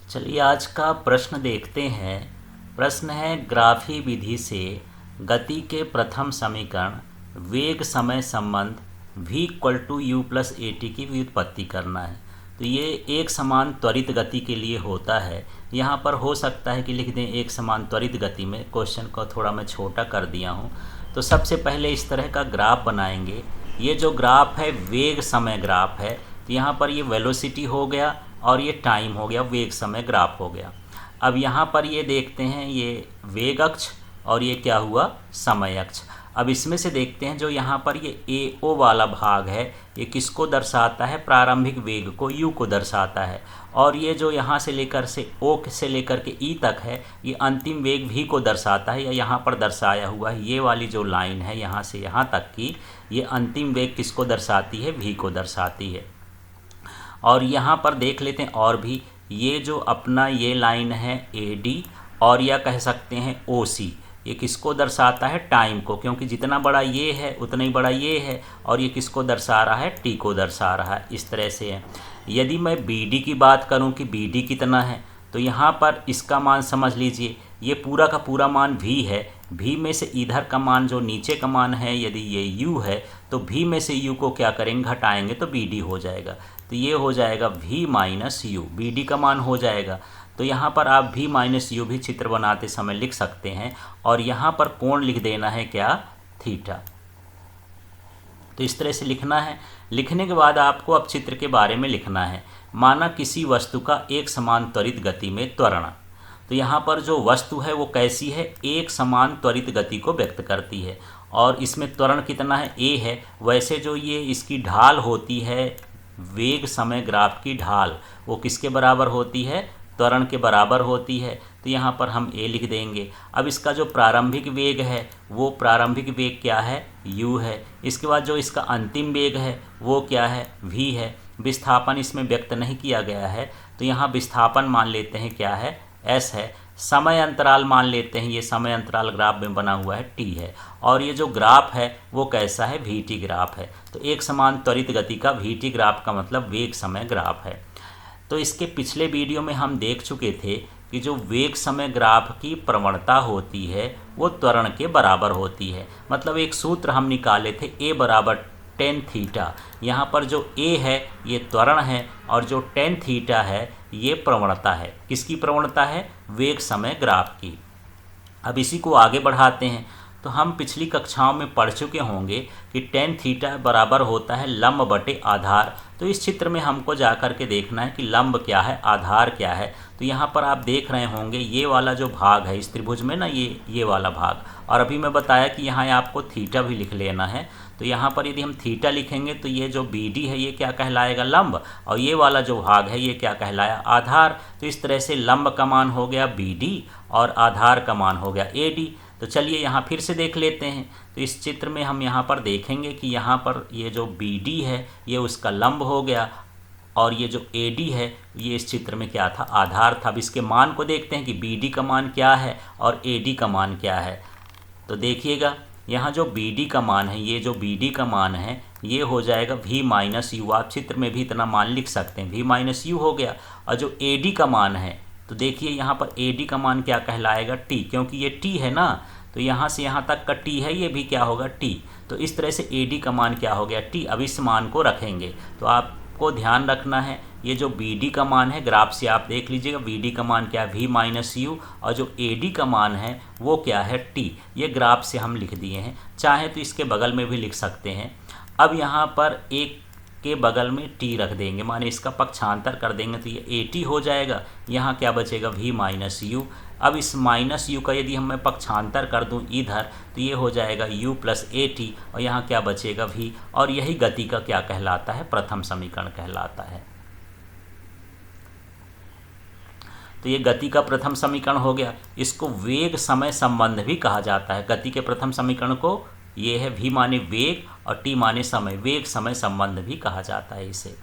चलिए आज का प्रश्न देखते हैं। प्रश्न है ग्राफी विधि से गति के प्रथम समीकरण वेग समय संबंध v equal to u plus a t की व्युत्पत्ति करना है। तो ये एक समान त्वरित गति के लिए होता है। यहाँ पर हो सकता है कि लिख दें एक समान त्वरित गति में। क्वेश्चन को थोड़ा मैं छोटा कर दिया हूँ। तो सबसे पहले इस तरह का ग्राफ बनाएंगे। ये जो ग्राफ है वेग समय ग्राफ है। तो यहाँ पर ये वेलोसिटी हो गया और ये टाइम हो गया, वेग समय ग्राफ हो गया। अब यहाँ पर ये देखते हैं ये वेग अक्ष और ये क्या हुआ समय अक्ष। अब इसमें से देखते हैं जो यहाँ पर ये ए ओ वाला भाग है ये किसको दर्शाता है, प्रारंभिक वेग को u को दर्शाता है। और ये जो यहाँ से लेकर से ओ से लेकर के ई तक है ये अंतिम वेग v को दर्शाता है, या यहाँ पर दर्शाया हुआ है ये वाली जो लाइन है यहाँ से यहाँ तक की ये अंतिम वेग किसको दर्शाती है, v को दर्शाती है। और यहाँ पर देख लेते हैं और भी ये जो अपना ये लाइन है AD और या कह सकते हैं OC ये किसको दर्शाता है, टाइम को, क्योंकि जितना बड़ा ये है उतना ही बड़ा ये है। और ये किसको दर्शा रहा है, T को दर्शा रहा है। इस तरह से है। यदि मैं BD की बात करूं कि BD कितना है तो यहाँ पर इसका मान समझ लीजिए ये पूरा का पूरा मान V है। V में से इधर का मान जो नीचे का मान है यदि ये U है तो V में से U को क्या करेंगे, घटाएंगे तो BD हो जाएगा। तो ये हो जाएगा V माइनस यू, BD का मान हो जाएगा। तो यहाँ पर आप V माइनस यू भी चित्र बनाते समय लिख सकते हैं। और यहाँ पर कोण लिख देना है क्या, थीटा। तो इस तरह से लिखना है। लिखने के बाद आपको अब चित्र के बारे में लिखना है। माना किसी वस्तु का एक समान त्वरित गति में त्वरण। तो यहाँ पर जो वस्तु है वो कैसी है, एक समान त्वरित गति को व्यक्त करती है। और इसमें त्वरण कितना है, a है। वैसे जो ये इसकी ढाल होती है वेग समय ग्राफ की ढाल वो किसके बराबर होती है, त्वरण के बराबर होती है। तो यहाँ पर हम a लिख देंगे। अब इसका जो प्रारंभिक वेग है वो प्रारंभिक वेग क्या है, u है। इसके बाद जो इसका अंतिम वेग है वो क्या है, v है। विस्थापन इसमें व्यक्त नहीं किया गया है तो यहाँ विस्थापन मान लेते हैं क्या है, s है। समय अंतराल मान लेते हैं, ये समय अंतराल ग्राफ में बना हुआ है t है। और ये जो ग्राफ है वो कैसा है, vt ग्राफ है। तो एक समान त्वरित गति का vt ग्राफ का मतलब वेग समय ग्राफ है। तो इसके पिछले वीडियो में हम देख चुके थे कि जो वेग समय ग्राफ की प्रवणता होती है वो त्वरण के बराबर होती है। मतलब एक सूत्र हम निकाले थे a बराबर टेन थीटा। यहाँ पर जो a है ये त्वरण है और जो टेन थीटा है ये प्रवणता है। किसकी प्रवणता है, वेग समय ग्राफ की। अब इसी को आगे बढ़ाते हैं। तो हम पिछली कक्षाओं में पढ़ चुके होंगे कि टेन थीटा बराबर होता है लंब बटे आधार। तो इस चित्र में हमको जाकर के देखना है कि लंब क्या है, आधार क्या है। तो यहाँ पर आप देख रहे होंगे ये वाला जो भाग है इस त्रिभुज में ना, ये वाला भाग। और अभी मैं बताया कि यहाँ आपको थीटा भी लिख लेना है। तो यहाँ पर यदि हम थीटा लिखेंगे तो ये जो BD है ये क्या कहलाएगा, लंब। और ये वाला जो भाग है ये क्या कहलाया, आधार। तो इस तरह से लंब का मान हो गया BD और आधार का मान हो गया AD। तो चलिए यहाँ फिर से देख लेते हैं। तो इस चित्र में हम यहाँ पर देखेंगे कि यहाँ पर ये जो BD है ये उसका लंब हो गया और ये जो AD है ये इस चित्र में क्या था, आधार था। अब इसके मान को देखते हैं कि BD का मान क्या है और AD का मान क्या है। तो देखिएगा यहाँ जो BD का मान है, ये जो BD का मान है ये हो जाएगा V माइनस यू। आप चित्र में भी इतना मान लिख सकते हैं, V माइनस यू हो गया। और जो AD का मान है तो देखिए यहाँ पर AD का मान क्या कहलाएगा, T, क्योंकि ये T है ना। तो यहाँ से यहाँ तक का T है ये भी क्या होगा, T। तो इस तरह से AD का मान क्या हो गया, T। अब इस मान को रखेंगे तो आपको ध्यान रखना है ये जो BD का मान है ग्राफ से आप देख लीजिएगा BD का मान क्या है, V माइनस यू। और जो AD का मान है वो क्या है, T। ये ग्राफ से हम लिख दिए हैं। चाहे तो इसके बगल में भी लिख सकते हैं। अब यहाँ पर एक के बगल में T रख देंगे, माने इसका पक्षांतर कर देंगे तो ये AT हो जाएगा। यहाँ क्या बचेगा, V माइनस यू। अब इस माइनस यू का यदि मैं पक्षांतर कर दूं इधर तो ये हो जाएगा u प्लस AT। और यहाँ क्या बचेगा, V। और यही गति का क्या कहलाता है, प्रथम समीकरण कहलाता है। तो ये गति का प्रथम समीकरण हो गया। इसको वेग समय संबंध भी कहा जाता है। गति के प्रथम समीकरण को ये है V माने वेग और T माने समय, वेग समय संबंध भी कहा जाता है इसे।